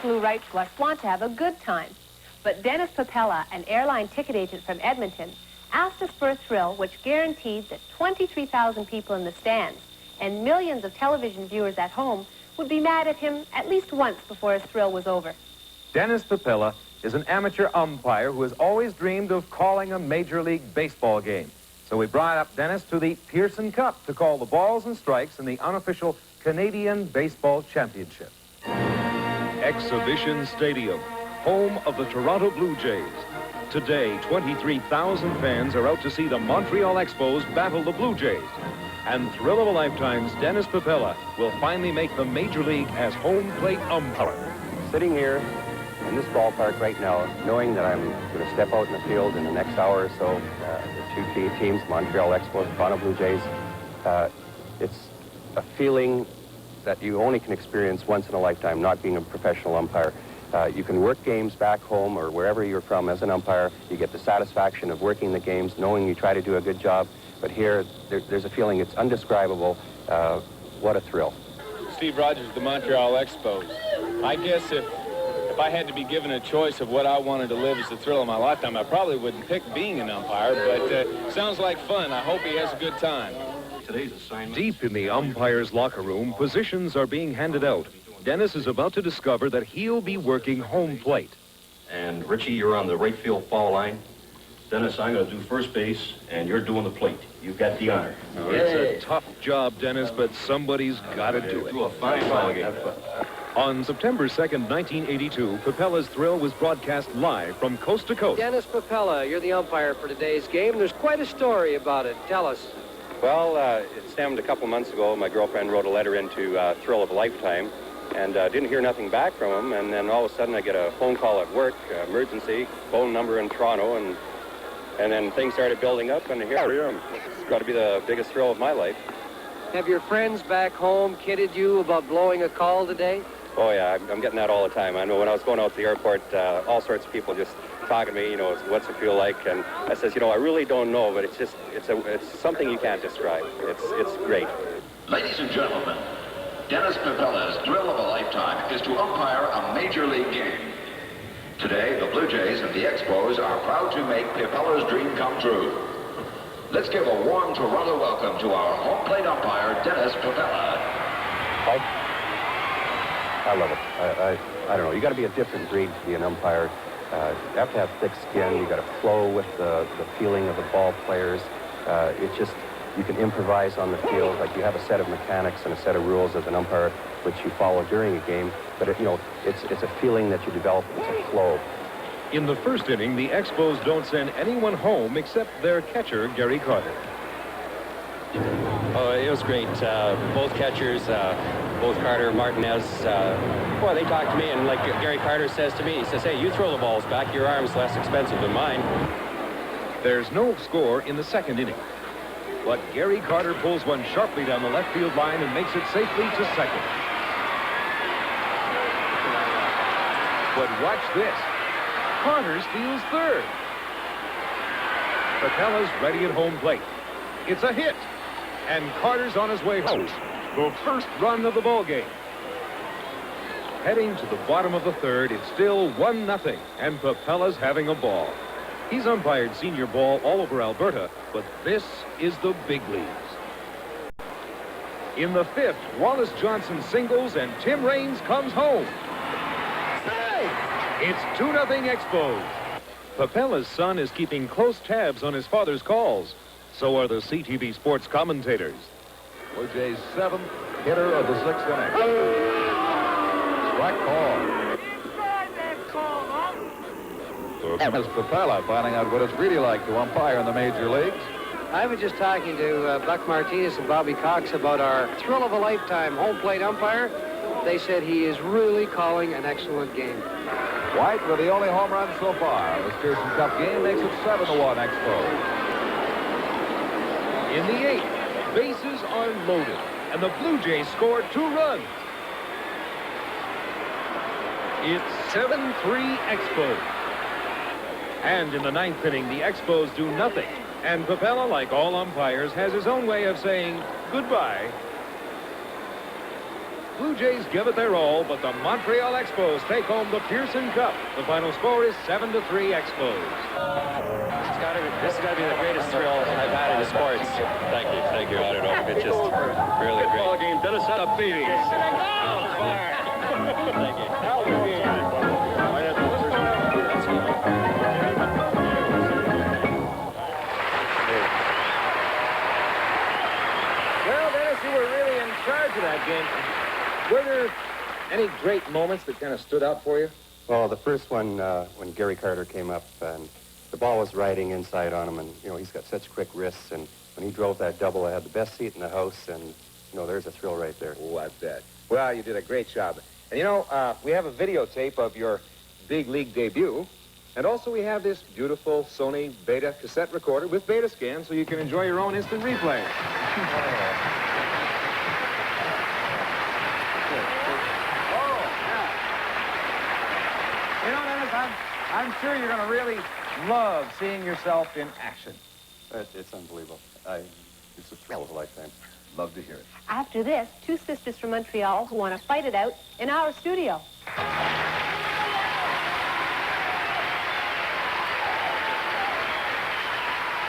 flew right to us want to have a good time. But Dennis Papella, an airline ticket agent from Edmonton, asked us for a thrill which guaranteed that 23,000 people in the stands and millions of television viewers at home would be mad at him at least once before his thrill was over. Dennis Papella is an amateur umpire who has always dreamed of calling a Major League Baseball game. So we brought up Dennis to the Pearson Cup to call the balls and strikes in the unofficial Canadian Baseball Championship. Exhibition Stadium, home of the Toronto Blue Jays. Today, 23,000 fans are out to see the Montreal Expos battle the Blue Jays. And thrill of a lifetime's Dennis Papella will finally make the Major League as home plate umpire. Sitting here in this ballpark right now, knowing that I'm going to step out in the field in the next hour or so, the two key teams, Montreal Expos, Toronto Blue Jays, it's a feeling that you only can experience once in a lifetime, not being a professional umpire. You can work games back home or wherever you're from as an umpire. You get the satisfaction of working the games, knowing you try to do a good job. But here, there's a feeling it's undescribable. What a thrill. Steve Rogers, the Montreal Expos. I guess if I had to be given a choice of what I wanted to live as the thrill of my lifetime, I probably wouldn't pick being an umpire, but sounds like fun. I hope he has a good time. Today's assignment. Deep in the umpire's locker room, positions are being handed out. Dennis is about to discover that he'll be working home plate. And Richie, you're on the right field foul line. Dennis, I'm going to do first base, and you're doing the plate. You've got the honor. Oh, it's a tough job, Dennis, but somebody's got to do it. Do a fine ball game. On September 2nd, 1982, Papella's thrill was broadcast live from coast to coast. Dennis Papella, you're the umpire for today's game. There's quite a story about it. Tell us. Well, it stemmed a couple months ago. My girlfriend wrote a letter into Thrill of a Lifetime, and didn't hear nothing back from him. And then all of a sudden I get a phone call at work, emergency, phone number in Toronto, and then things started building up, and here I am. It's got to be the biggest thrill of my life. Have your friends back home kidded you about blowing a call today? Oh, yeah, I'm getting that all the time. I know when I was going out to the airport, all sorts of people just talking to me, what's it feel like? And I says, I really don't know, but it's something you can't describe. It's great. Ladies and gentlemen, Dennis Papella's thrill of a lifetime is to umpire a Major League game. Today, the Blue Jays and the Expos are proud to make Papella's dream come true. Let's give a warm Toronto welcome to our home plate umpire, Dennis Papella. I love it. I don't know. You got to be a different breed to be an umpire. You have to have thick skin. You got to flow with the feeling of the ball players. You can improvise on the field. Like you have a set of mechanics and a set of rules as an umpire, which you follow during a game. But it's a feeling that you develop. It's a flow. In the first inning, the Expos don't send anyone home except their catcher, Gary Carter. Oh, it was great. Both catchers, both Carter, Martinez, they talked to me, and like Gary Carter says to me, he says, hey, you throw the balls back, your arm's less expensive than mine. There's no score in the second inning, but Gary Carter pulls one sharply down the left field line and makes it safely to second. But watch this. Carter steals third. Papella's ready at home plate. It's a hit, and Carter's on his way home. The first run of the ball game. Heading to the bottom of the third, it's still 1-0, and Papella's having a ball. He's umpired senior ball all over Alberta, but this is the big leagues. In the fifth, Wallace Johnson singles, and Tim Raines comes home. It's 2-0 Expos. Papella's son is keeping close tabs on his father's calls. So are the CTV Sports commentators. Blue Jays' seventh hitter of the sixth inning. Strike call. Dennis Papella finding out what it's really like to umpire in the major leagues. I was just talking to Buck Martinez and Bobby Cox about our thrill of a lifetime home plate umpire. They said he is really calling an excellent game. White with the only home run so far. This Pearson Cup game makes it 7-1 Expos. In the eighth, bases are loaded, and the Blue Jays score 2 runs. It's 7-3 Expos. And in the ninth inning, the Expos do nothing. And Papella, like all umpires, has his own way of saying goodbye. Blue Jays give it their all, but the Montreal Expos take home the Pearson Cup. The final score is 7-3 Expos. This has got to be the greatest thrill I've had in sports. Thank you. I don't know. It's just really great. Ball game, Dennis had a beating. Thank you. Well, Dennis, you were really in charge of that game. Were there any great moments that kind of stood out for you? Well, the first one, when Gary Carter came up and the ball was riding inside on him, and, you know, he's got such quick wrists, and when he drove that double, I had the best seat in the house, and, you know, there's a thrill right there. Oh, I bet. Well, you did a great job. And, you know, we have a videotape of your big league debut, and also we have this beautiful Sony Beta cassette recorder with Beta scan, so you can enjoy your own instant replay. You know, Dennis, I'm sure you're going to really love seeing yourself in action. It's unbelievable. It's a thrill of a lifetime. Love to hear it. After this, two sisters from Montreal who want to fight it out in our studio.